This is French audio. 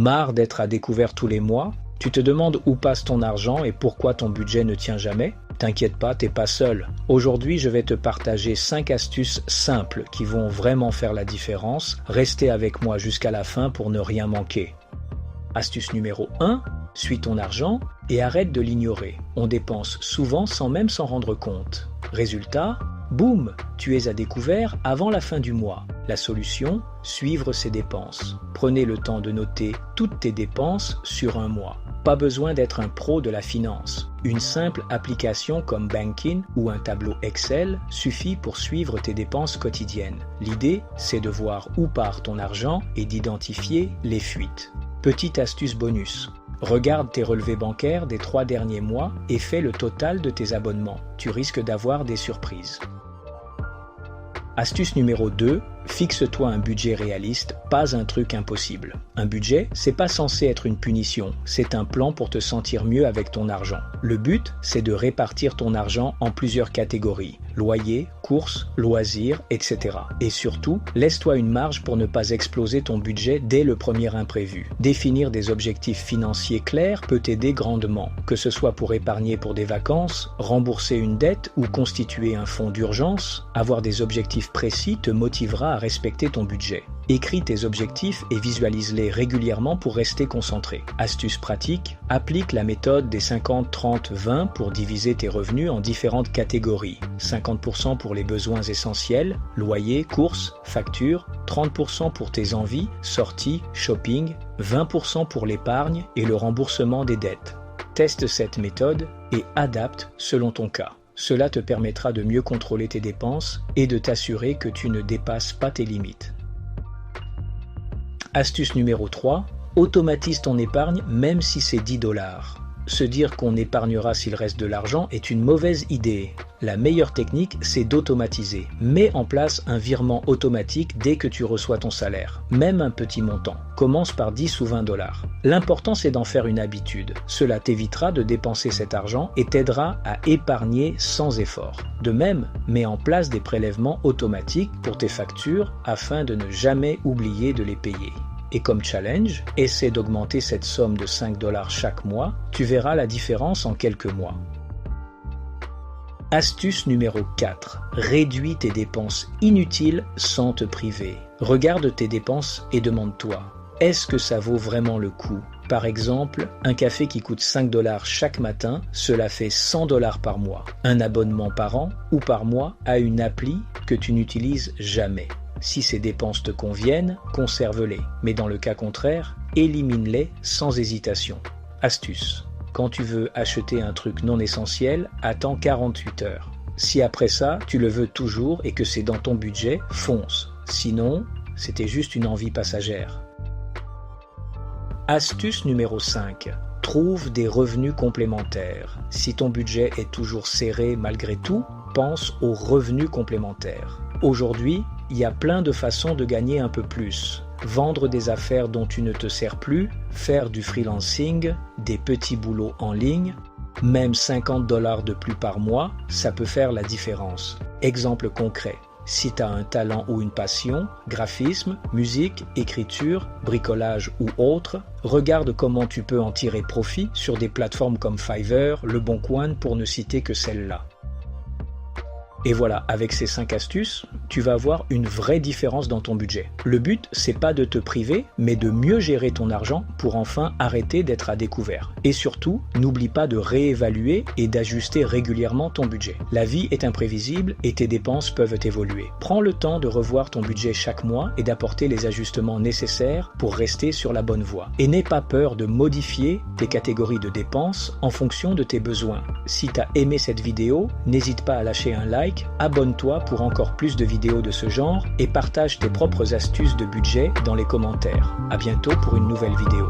Marre d'être à découvert tous les mois? Tu te demandes où passe ton argent et pourquoi ton budget ne tient jamais? T'inquiète pas, t'es pas seul. Aujourd'hui, je vais te partager 5 astuces simples qui vont vraiment faire la différence. Restez avec moi jusqu'à la fin pour ne rien manquer. Astuce numéro 1, suis ton argent et arrête de l'ignorer. On dépense souvent sans même s'en rendre compte. Résultat, boum, tu es à découvert avant la fin du mois. La solution, suivre ses dépenses. Prenez le temps de noter toutes tes dépenses sur un mois. Pas besoin d'être un pro de la finance. Une simple application comme Bankin ou un tableau Excel suffit pour suivre tes dépenses quotidiennes. L'idée, c'est de voir où part ton argent et d'identifier les fuites. Petite astuce bonus. Regarde tes relevés bancaires des 3 derniers mois et fais le total de tes abonnements. Tu risques d'avoir des surprises. Astuce numéro 2, fixe-toi un budget réaliste, pas un truc impossible. Un budget, c'est pas censé être une punition, c'est un plan pour te sentir mieux avec ton argent. Le but, c'est de répartir ton argent en plusieurs catégories. Loyer, courses, loisirs, etc. Et surtout, laisse-toi une marge pour ne pas exploser ton budget dès le premier imprévu. Définir des objectifs financiers clairs peut t'aider grandement, que ce soit pour épargner pour des vacances, rembourser une dette ou constituer un fonds d'urgence. Avoir des objectifs précis te motivera à respecter ton budget. Écris tes objectifs et visualise-les régulièrement pour rester concentré. Astuce pratique, applique la méthode des 50-30-20 pour diviser tes revenus en différentes catégories. 50% pour les besoins essentiels, loyer, courses, factures, 30% pour tes envies, sorties, shopping, 20% pour l'épargne et le remboursement des dettes. Teste cette méthode et adapte selon ton cas. Cela te permettra de mieux contrôler tes dépenses et de t'assurer que tu ne dépasses pas tes limites. Astuce numéro 3, automatise ton épargne même si c'est 10 $. Se dire qu'on épargnera s'il reste de l'argent est une mauvaise idée. La meilleure technique, c'est d'automatiser. Mets en place un virement automatique dès que tu reçois ton salaire, même un petit montant. Commence par 10 ou 20 $. L'important, c'est d'en faire une habitude. Cela t'évitera de dépenser cet argent et t'aidera à épargner sans effort. De même, mets en place des prélèvements automatiques pour tes factures afin de ne jamais oublier de les payer. Et comme challenge, essaie d'augmenter cette somme de 5 $ chaque mois, tu verras la différence en quelques mois. Astuce numéro 4. Réduis tes dépenses inutiles sans te priver. Regarde tes dépenses et demande-toi, est-ce que ça vaut vraiment le coup? Par exemple, un café qui coûte 5 $ chaque matin, cela fait 100 $ par mois. Un abonnement par an ou par mois à une appli que tu n'utilises jamais. Si ces dépenses te conviennent, conserve-les, mais dans le cas contraire, élimine-les sans hésitation. Astuce. Quand tu veux acheter un truc non essentiel, attends 48 heures. Si après ça, tu le veux toujours et que c'est dans ton budget, fonce. Sinon, c'était juste une envie passagère. Astuce numéro 5. Trouve des revenus complémentaires. Si ton budget est toujours serré malgré tout, pense aux revenus complémentaires. Aujourd'hui, il y a plein de façons de gagner un peu plus. Vendre des affaires dont tu ne te sers plus, faire du freelancing, des petits boulots en ligne, même 50 $ de plus par mois, ça peut faire la différence. Exemple concret. Si tu as un talent ou une passion, graphisme, musique, écriture, bricolage ou autre, regarde comment tu peux en tirer profit sur des plateformes comme Fiverr, Le Bon Coin pour ne citer que celles-là. Et voilà, avec ces 5 astuces, tu vas avoir une vraie différence dans ton budget. Le but, c'est pas de te priver, mais de mieux gérer ton argent pour enfin arrêter d'être à découvert. Et surtout, n'oublie pas de réévaluer et d'ajuster régulièrement ton budget. La vie est imprévisible et tes dépenses peuvent évoluer. Prends le temps de revoir ton budget chaque mois et d'apporter les ajustements nécessaires pour rester sur la bonne voie. Et n'aie pas peur de modifier tes catégories de dépenses en fonction de tes besoins. Si tu as aimé cette vidéo, n'hésite pas à lâcher un like, abonne-toi pour encore plus de vidéos de ce genre et partage tes propres astuces de budget dans les commentaires. À bientôt pour une nouvelle vidéo.